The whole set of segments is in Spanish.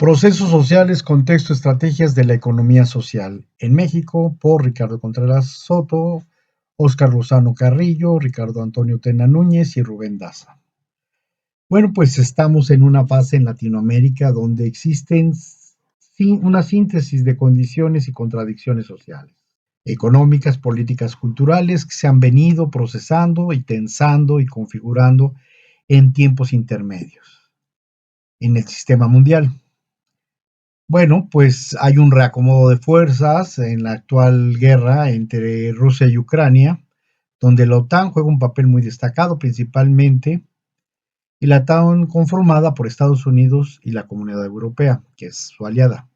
Procesos sociales, contexto, estrategias de la economía social en México, por Ricardo Contreras Soto, Óscar Lozano Carrillo, Ricardo Antonio Tena Núñez y Rubén Daza. Bueno, pues estamos en una fase en Latinoamérica donde existen una síntesis de condiciones y contradicciones sociales, económicas, políticas, culturales que se han venido procesando y tensando y configurando en tiempos intermedios en el sistema mundial. Bueno, pues hay un reacomodo de fuerzas en la actual guerra entre Rusia y Ucrania, donde la OTAN juega un papel muy destacado principalmente, y la OTAN conformada por Estados Unidos y la Comunidad Europea, que es su aliada.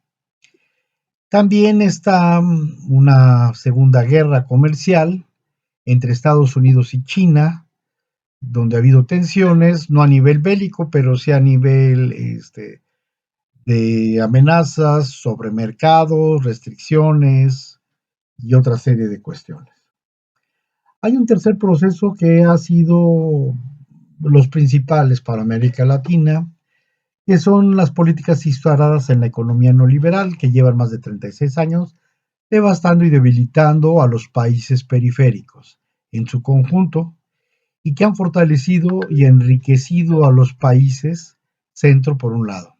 También está una segunda guerra comercial entre Estados Unidos y China, donde ha habido tensiones, no a nivel bélico, pero sí a nivel de amenazas sobre mercados, restricciones y otra serie de cuestiones. Hay un tercer proceso que ha sido los principales para América Latina, que son las políticas instauradas en la economía neoliberal, que llevan más de 36 años, devastando y debilitando a los países periféricos en su conjunto, y que han fortalecido y enriquecido a los países centro por un lado.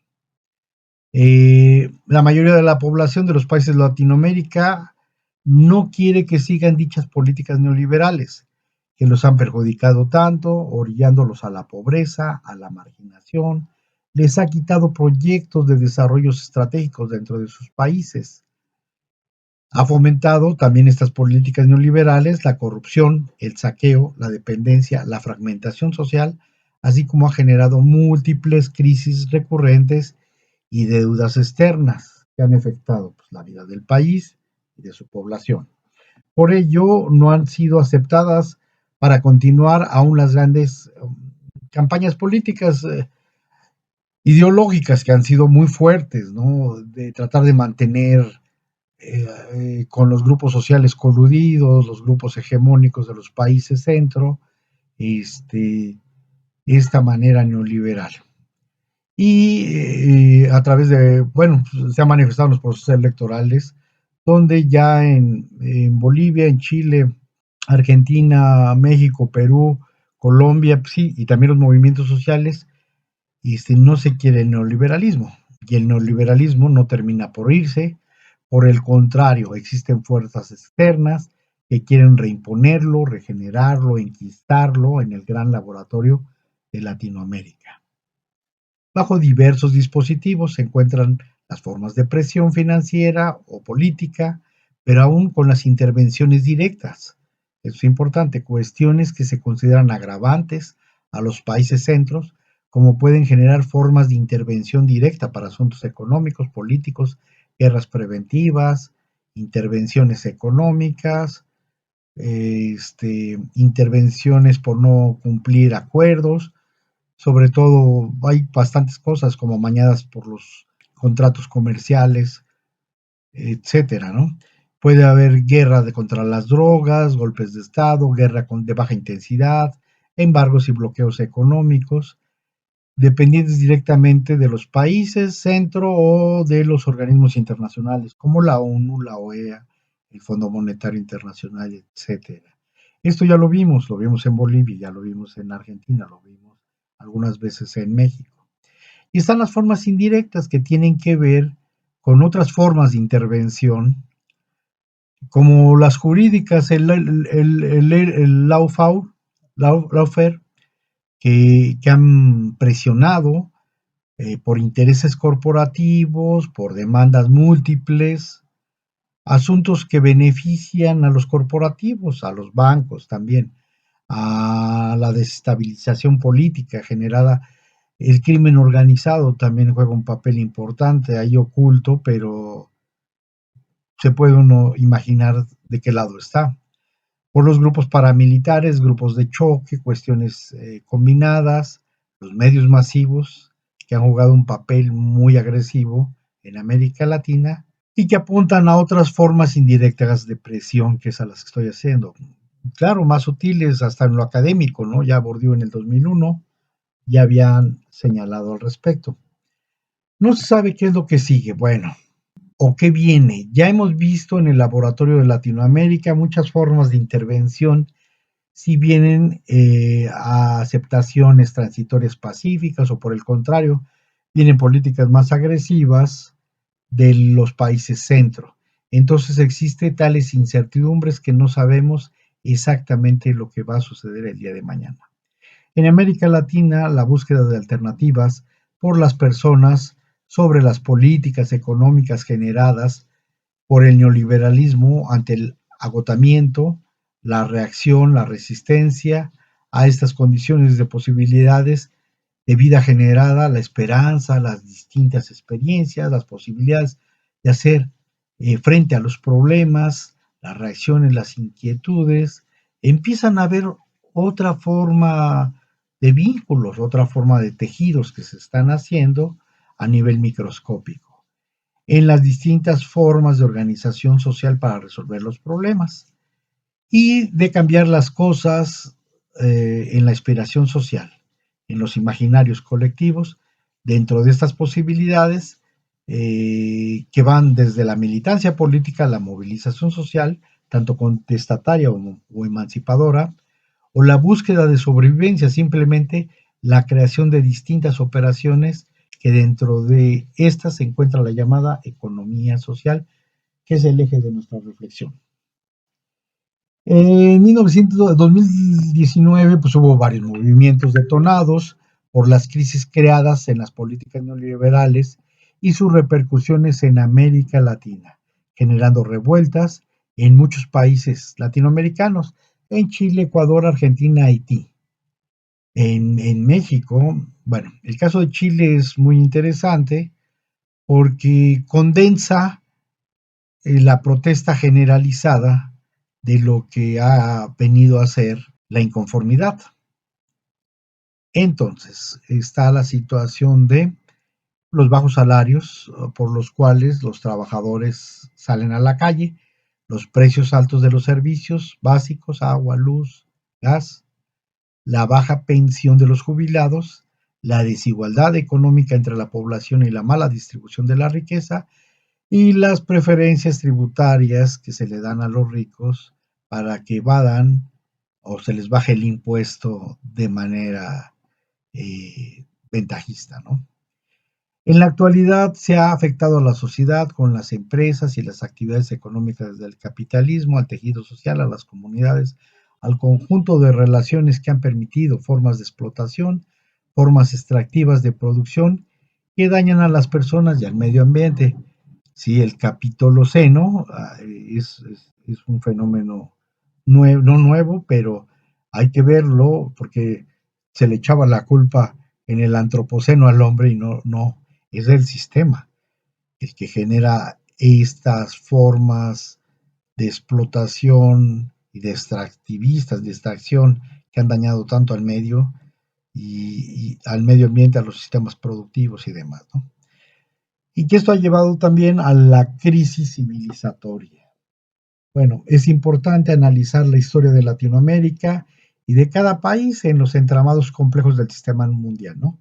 La mayoría de la población de los países de Latinoamérica no quiere que sigan dichas políticas neoliberales, que los han perjudicado tanto, orillándolos a la pobreza, a la marginación, les ha quitado proyectos de desarrollos estratégicos dentro de sus países. Ha fomentado también estas políticas neoliberales la corrupción, el saqueo, la dependencia, la fragmentación social, así como ha generado múltiples crisis recurrentes y deudas externas que han afectado la vida del país y de su población. Por ello, no han sido aceptadas para continuar aún las grandes campañas políticas ideológicas que han sido muy fuertes, ¿no? De tratar de mantener con los grupos sociales coludidos, los grupos hegemónicos de los países centro, esta manera neoliberal. Y a través de, bueno, se ha manifestado en los procesos electorales, donde ya en Bolivia, en Chile, Argentina, México, Perú, Colombia, pues sí, y también los movimientos sociales, no se quiere el neoliberalismo. Y el neoliberalismo no termina por irse, por el contrario, existen fuerzas externas que quieren reimponerlo, regenerarlo, enquistarlo en el gran laboratorio de Latinoamérica. Bajo diversos dispositivos se encuentran las formas de presión financiera o política, pero aún con las intervenciones directas. Eso es importante, cuestiones que se consideran agravantes a los países centros, como pueden generar formas de intervención directa para asuntos económicos, políticos, guerras preventivas, intervenciones económicas, intervenciones por no cumplir acuerdos. Sobre todo hay bastantes cosas como amañadas por los contratos comerciales, etcétera, ¿no? Puede haber contra las drogas, golpes de Estado, de baja intensidad, embargos y bloqueos económicos, dependientes directamente de los países, centro o de los organismos internacionales, como la ONU, la OEA, el Fondo Monetario Internacional, etcétera. Esto ya lo vimos en Bolivia, ya lo vimos en Argentina, lo vimos algunas veces en México. Y están las formas indirectas que tienen que ver con otras formas de intervención, como las jurídicas, el lawfare, que han presionado por intereses corporativos, por demandas múltiples, asuntos que benefician a los corporativos, a los bancos también, a la desestabilización política generada. El crimen organizado también juega un papel importante ahí oculto, pero se puede uno imaginar de qué lado está. Por los grupos paramilitares, grupos de choque, cuestiones combinadas, los medios masivos que han jugado un papel muy agresivo en América Latina y que apuntan a otras formas indirectas de presión, que es a las que estoy haciendo. Claro, más sutiles hasta en lo académico, ¿no? Ya Bourdieu en el 2001 ya habían señalado al respecto. No se sabe qué es lo que sigue, bueno, o qué viene. Ya hemos visto en el Laboratorio de Latinoamérica muchas formas de intervención si vienen a aceptaciones transitorias pacíficas o por el contrario, vienen políticas más agresivas de los países centro. Entonces existe tales incertidumbres que no sabemos exactamente lo que va a suceder el día de mañana. En América Latina, la búsqueda de alternativas por las personas sobre las políticas económicas generadas por el neoliberalismo ante el agotamiento, la reacción, la resistencia a estas condiciones de posibilidades de vida generada, la esperanza, las distintas experiencias, las posibilidades de hacer frente a los problemas, las reacciones, las inquietudes, empiezan a haber otra forma de vínculos, otra forma de tejidos que se están haciendo a nivel microscópico en las distintas formas de organización social para resolver los problemas y de cambiar las cosas en la inspiración social, en los imaginarios colectivos, dentro de estas posibilidades que van desde la militancia política a la movilización social, tanto contestataria o emancipadora, o la búsqueda de sobrevivencia, simplemente la creación de distintas operaciones que dentro de estas se encuentra la llamada economía social, que es el eje de nuestra reflexión. En 2019 pues, hubo varios movimientos detonados por las crisis creadas en las políticas neoliberales y sus repercusiones en América Latina, generando revueltas en muchos países latinoamericanos, en Chile, Ecuador, Argentina, Haití. En México, bueno, el caso de Chile es muy interesante porque condensa la protesta generalizada de lo que ha venido a ser la inconformidad. Entonces, está la situación de los bajos salarios por los cuales los trabajadores salen a la calle, los precios altos de los servicios básicos, agua, luz, gas, la baja pensión de los jubilados, la desigualdad económica entre la población y la mala distribución de la riqueza, y las preferencias tributarias que se le dan a los ricos para que evadan o se les baje el impuesto de manera ventajista, ¿no? En la actualidad se ha afectado a la sociedad con las empresas y las actividades económicas del capitalismo, al tejido social, a las comunidades, al conjunto de relaciones que han permitido formas de explotación, formas extractivas de producción que dañan a las personas y al medio ambiente. Sí, el capitoloceno es un fenómeno nuevo, no nuevo, pero hay que verlo porque se le echaba la culpa en el antropoceno al hombre y no, es el sistema el que genera estas formas de explotación y de extractivistas, de extracción que han dañado tanto al medio y al medio ambiente, a los sistemas productivos y demás, ¿no? Y que esto ha llevado también a la crisis civilizatoria. Bueno, es importante analizar la historia de Latinoamérica y de cada país en los entramados complejos del sistema mundial, ¿no?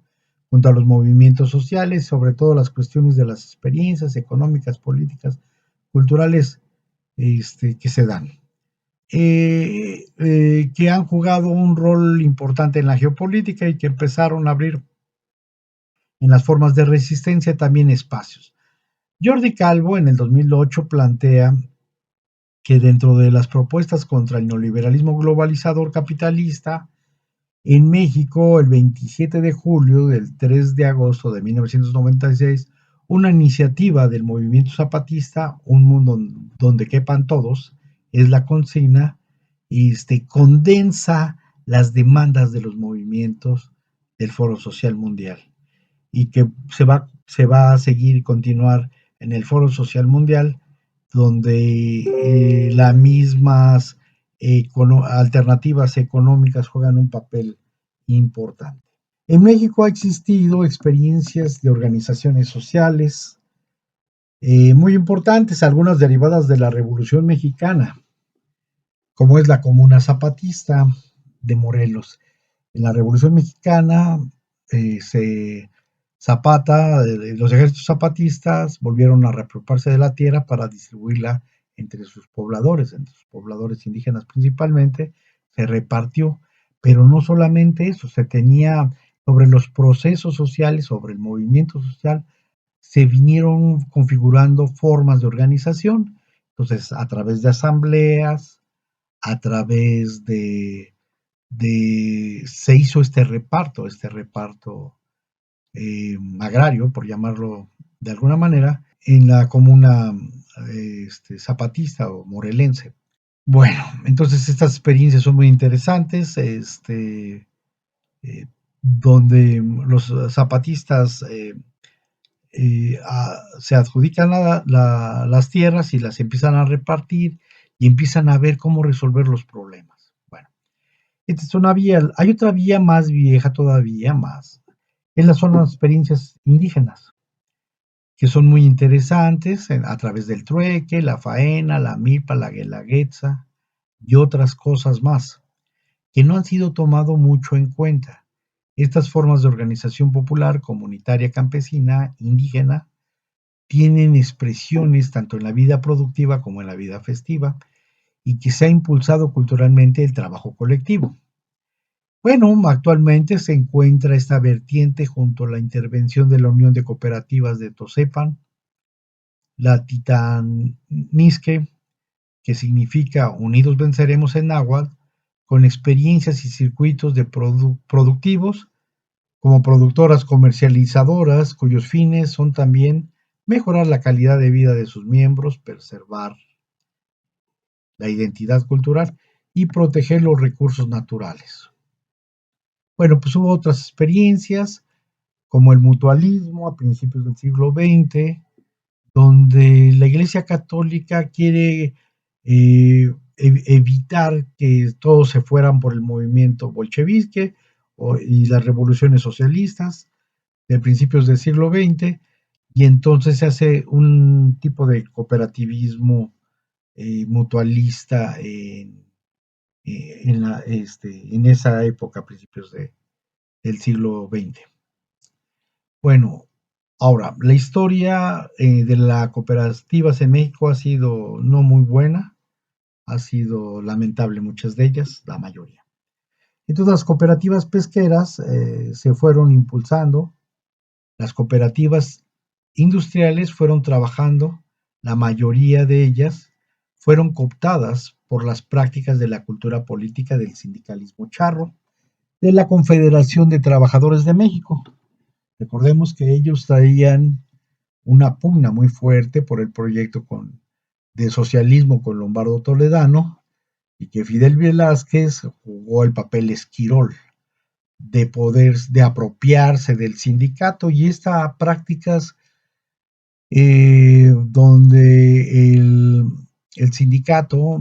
Junto a los movimientos sociales, sobre todo las cuestiones de las experiencias económicas, políticas, culturales que se dan, que han jugado un rol importante en la geopolítica y que empezaron a abrir en las formas de resistencia también espacios. Jordi Calvo en el 2008 plantea que dentro de las propuestas contra el neoliberalismo globalizador capitalista, en México, el 27 de julio del 3 de agosto de 1996, una iniciativa del movimiento zapatista, Un mundo donde quepan todos, es la consigna, y condensa las demandas de los movimientos del Foro Social Mundial y que se va a seguir y continuar en el Foro Social Mundial, donde las mismas alternativas económicas juegan un papel importante. En México ha existido experiencias de organizaciones sociales muy importantes, algunas derivadas de la Revolución Mexicana, como es la Comuna Zapatista de Morelos. En la Revolución Mexicana se Zapata, los ejércitos zapatistas volvieron a reapropiarse de la tierra para distribuirla entre sus pobladores indígenas principalmente, se repartió, pero no solamente eso, se tenía sobre los procesos sociales, sobre el movimiento social, se vinieron configurando formas de organización, entonces a través de asambleas, a través se hizo este reparto agrario, por llamarlo de alguna manera, en la comuna zapatista o morelense. Bueno, entonces estas experiencias son muy interesantes, eh, donde los zapatistas se adjudican las tierras y las empiezan a repartir y empiezan a ver cómo resolver los problemas. Bueno, esta es una vía. Hay otra vía más vieja todavía, más, son las experiencias indígenas, que son muy interesantes a través del trueque, la faena, la milpa, la guelaguetza y otras cosas más, que no han sido tomado mucho en cuenta. Estas formas de organización popular, comunitaria, campesina, indígena, tienen expresiones tanto en la vida productiva como en la vida festiva y que se ha impulsado culturalmente el trabajo colectivo. Bueno, actualmente se encuentra esta vertiente junto a la intervención de la Unión de Cooperativas de Tosepan, la Titanisque, que significa Unidos Venceremos en náhuatl, con experiencias y circuitos de productivos como productoras comercializadoras, cuyos fines son también mejorar la calidad de vida de sus miembros, preservar la identidad cultural y proteger los recursos naturales. Bueno, pues hubo otras experiencias, como el mutualismo a principios del siglo XX, donde la Iglesia Católica quiere evitar que todos se fueran por el movimiento bolchevique y las revoluciones socialistas de principios del siglo XX, y entonces se hace un tipo de cooperativismo mutualista en esa época, a principios del siglo XX. Bueno, ahora, la historia de las cooperativas en México ha sido no muy buena, ha sido lamentable muchas de ellas, la mayoría. Entonces las cooperativas pesqueras se fueron impulsando, las cooperativas industriales fueron trabajando, la mayoría de ellas fueron cooptadas por las prácticas de la cultura política del sindicalismo charro, de la Confederación de Trabajadores de México. Recordemos que ellos traían una pugna muy fuerte por el proyecto de socialismo con Lombardo Toledano y que Fidel Velázquez jugó el papel esquirol de apropiarse del sindicato y estas prácticas donde el sindicato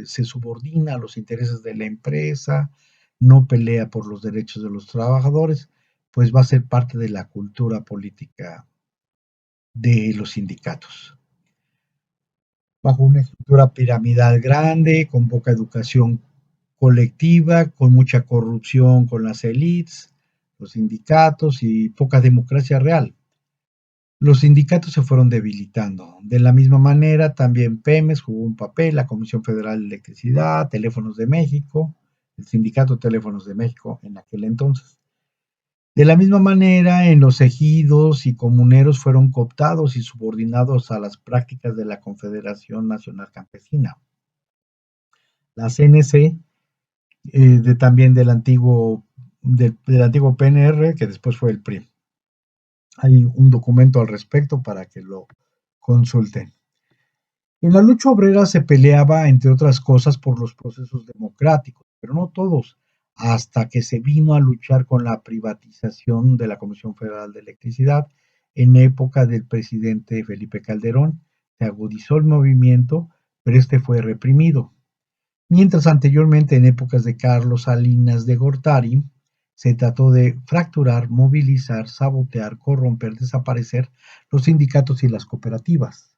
se subordina a los intereses de la empresa, no pelea por los derechos de los trabajadores, pues va a ser parte de la cultura política de los sindicatos. Bajo una estructura piramidal grande, con poca educación colectiva, con mucha corrupción con las élites, los sindicatos y poca democracia real. Los sindicatos se fueron debilitando. De la misma manera, también Pemex jugó un papel, la Comisión Federal de Electricidad, Teléfonos de México, el Sindicato Teléfonos de México en aquel entonces. De la misma manera, en los ejidos y comuneros fueron cooptados y subordinados a las prácticas de la Confederación Nacional Campesina. La CNC, también del antiguo PNR, que después fue el PRI. Hay un documento al respecto para que lo consulten. En la lucha obrera se peleaba, entre otras cosas, por los procesos democráticos, pero no todos, hasta que se vino a luchar con la privatización de la Comisión Federal de Electricidad en época del presidente Felipe Calderón. Se agudizó el movimiento, pero este fue reprimido. Mientras anteriormente, en épocas de Carlos Salinas de Gortari, se trató de fracturar, movilizar, sabotear, corromper, desaparecer los sindicatos y las cooperativas.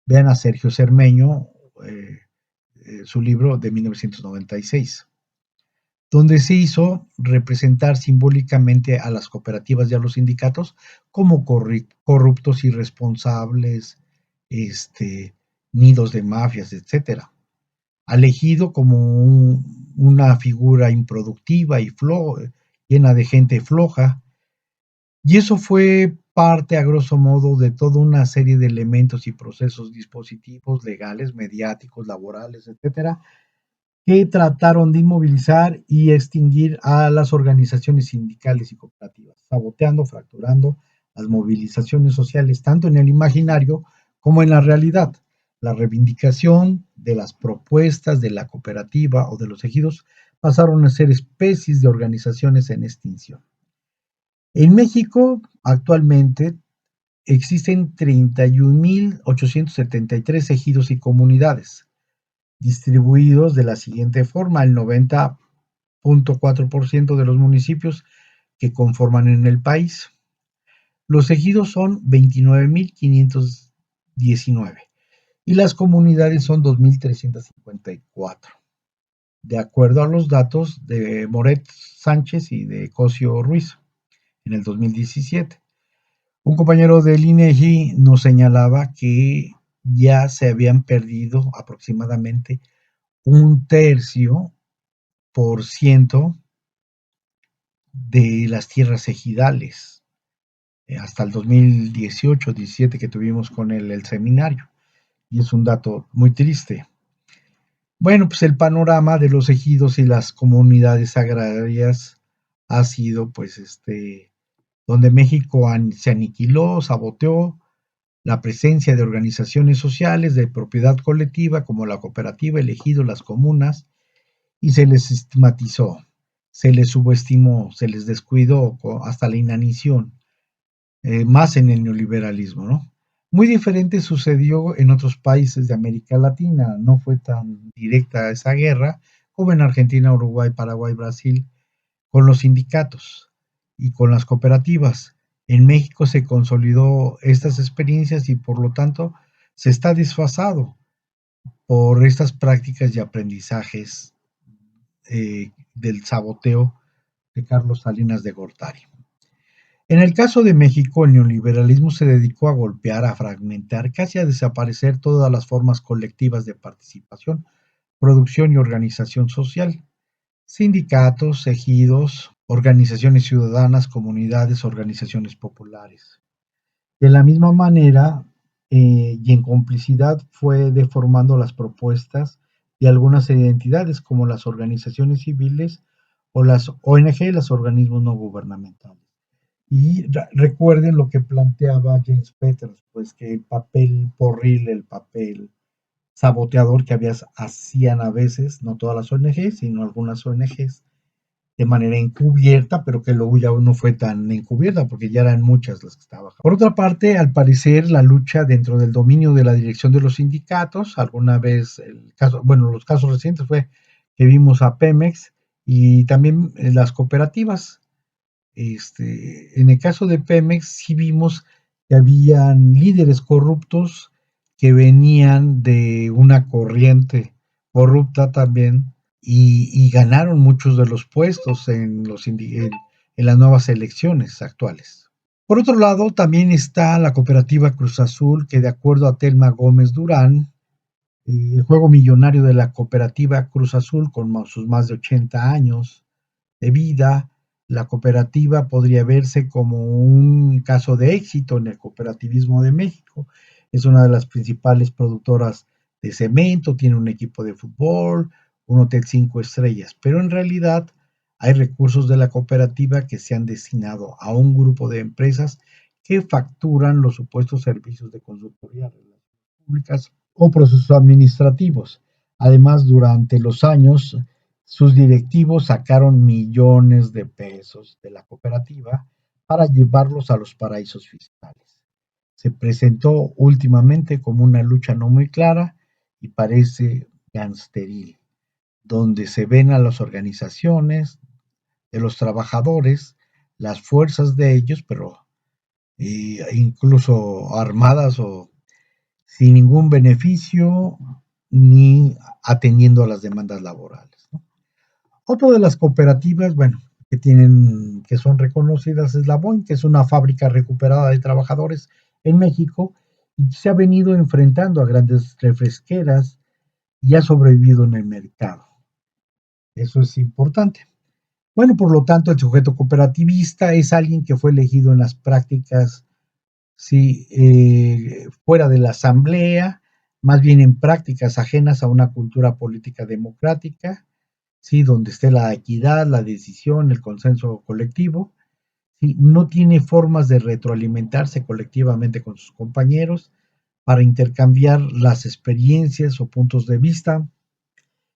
Vean a Sergio Cermeño, su libro de 1996. donde se hizo representar simbólicamente a las cooperativas y a los sindicatos como corruptos, irresponsables, este, nidos de mafias, etcétera. Elegido como una figura improductiva y llena de gente floja, y eso fue parte, a grosso modo, de toda una serie de elementos y procesos dispositivos legales, mediáticos, laborales, etcétera, que trataron de inmovilizar y extinguir a las organizaciones sindicales y cooperativas, saboteando, fracturando las movilizaciones sociales, tanto en el imaginario como en la realidad. La reivindicación de las propuestas de la cooperativa o de los ejidos pasaron a ser especies de organizaciones en extinción. En México, actualmente, existen 31.873 ejidos y comunidades, distribuidos de la siguiente forma: el 90.4% de los municipios que conforman en el país. Los ejidos son 29.519 y las comunidades son 2.354, de acuerdo a los datos de Moret Sánchez y de Cosio Ruiz en el 2017. Un compañero del INEGI nos señalaba que ya se habían perdido aproximadamente 1/3% de las tierras ejidales, hasta el 2018-17 que tuvimos con el seminario. Y es un dato muy triste. Bueno, pues el panorama de los ejidos y las comunidades agrarias ha sido, pues, donde México se aniquiló, saboteó la presencia de organizaciones sociales de propiedad colectiva como la cooperativa, el ejido, las comunas, y se les estigmatizó, se les subestimó, se les descuidó hasta la inanición, más en el neoliberalismo, ¿no? Muy diferente sucedió en otros países de América Latina, no fue tan directa esa guerra como en Argentina, Uruguay, Paraguay, Brasil, con los sindicatos y con las cooperativas. En México se consolidó estas experiencias y por lo tanto se está desfasado por estas prácticas y aprendizajes del saboteo de Carlos Salinas de Gortari. En el caso de México, el neoliberalismo se dedicó a golpear, a fragmentar, casi a desaparecer todas las formas colectivas de participación, producción y organización social. Sindicatos, ejidos, organizaciones ciudadanas, comunidades, organizaciones populares. De la misma manera, y en complicidad, fue deformando las propuestas de algunas identidades como las organizaciones civiles o las ONG, los organismos no gubernamentales. Y recuerden lo que planteaba James Peters, pues que el papel porril, el papel saboteador que hacían a veces, no todas las ONGs, sino algunas ONGs, de manera encubierta, pero que luego ya no fue tan encubierta porque ya eran muchas las que estaban. Por otra parte, al parecer, la lucha dentro del dominio de la dirección de los sindicatos, alguna vez los casos recientes fue que vimos a Pemex y también las cooperativas. En el caso de Pemex sí vimos que habían líderes corruptos que venían de una corriente corrupta también y ganaron muchos de los puestos en las nuevas elecciones actuales. Por otro lado, también está la cooperativa Cruz Azul, que de acuerdo a Telma Gómez Durán, el juego millonario de la cooperativa Cruz Azul, con sus más de 80 años de vida, la cooperativa podría verse como un caso de éxito en el cooperativismo de México. Es una de las principales productoras de cemento, tiene un equipo de fútbol, un hotel 5 estrellas, pero en realidad hay recursos de la cooperativa que se han destinado a un grupo de empresas que facturan los supuestos servicios de consultoría, relaciones públicas o procesos administrativos. Además, durante los años, sus directivos sacaron millones de pesos de la cooperativa para llevarlos a los paraísos fiscales. Se presentó últimamente como una lucha no muy clara y parece gangsteril, donde se ven a las organizaciones de los trabajadores, las fuerzas de ellos, pero incluso armadas o sin ningún beneficio ni atendiendo a las demandas laborales, ¿no? Otra de las cooperativas, bueno, que son reconocidas es la Boeing, que es una fábrica recuperada de trabajadores en México y se ha venido enfrentando a grandes refresqueras y ha sobrevivido en el mercado. Eso es importante. Bueno, por lo tanto, el sujeto cooperativista es alguien que fue elegido en las prácticas, sí, fuera de la asamblea, más bien en prácticas ajenas a una cultura política democrática, sí, donde esté la equidad, la decisión, el consenso colectivo, sí, no tiene formas de retroalimentarse colectivamente con sus compañeros para intercambiar las experiencias o puntos de vista,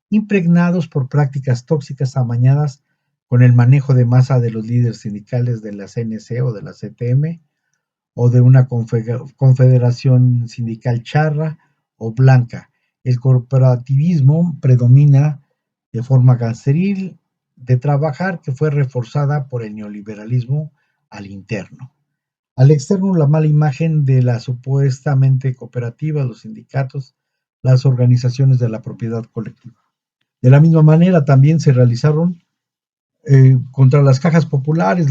impregnados por prácticas tóxicas amañadas con el manejo de masa de los líderes sindicales de la CNC o de la CTM o de una confederación sindical charra o blanca. El corporativismo predomina de forma gansteril de trabajar que fue reforzada por el neoliberalismo al interno. Al externo, la mala imagen de la supuestamente cooperativa, los sindicatos, las organizaciones de la propiedad colectiva. De la misma manera, también se realizaron contra las cajas populares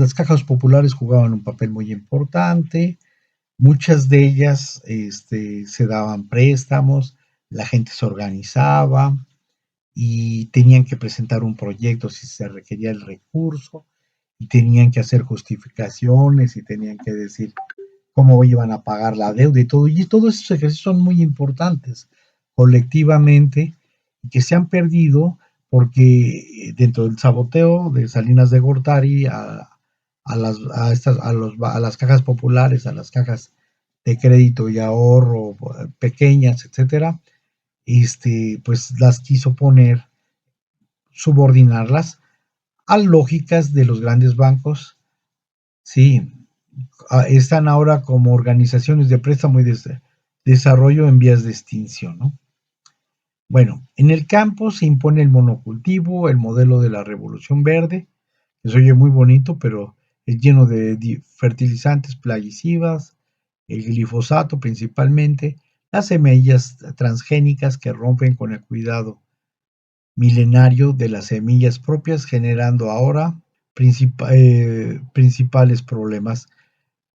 jugaban un papel muy importante, muchas de ellas se daban préstamos, la gente se organizaba y tenían que presentar un proyecto si se requería el recurso y tenían que hacer justificaciones y tenían que decir cómo iban a pagar la deuda y todos esos ejercicios son muy importantes colectivamente y que se han perdido porque dentro del saboteo de Salinas de Gortari a las cajas populares, a las cajas de crédito y ahorro pequeñas, etcétera, pues las quiso poner, subordinarlas a lógicas de los grandes bancos, sí, están ahora como organizaciones de préstamo y de desarrollo en vías de extinción, ¿no? Bueno, en el campo se impone el monocultivo, el modelo de la revolución verde, que se oye muy bonito, pero es lleno de fertilizantes plaguicidas, el glifosato principalmente, las semillas transgénicas que rompen con el cuidado milenario de las semillas propias, generando ahora principales problemas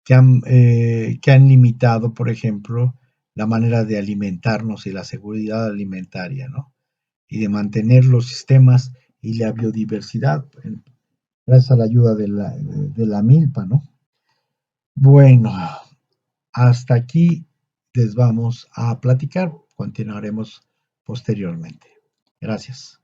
que han limitado, por ejemplo, la manera de alimentarnos y la seguridad alimentaria, ¿no? Y de mantener los sistemas y la biodiversidad, gracias a la ayuda de la milpa, ¿no? Bueno, hasta aquí les vamos a platicar, continuaremos posteriormente. Gracias.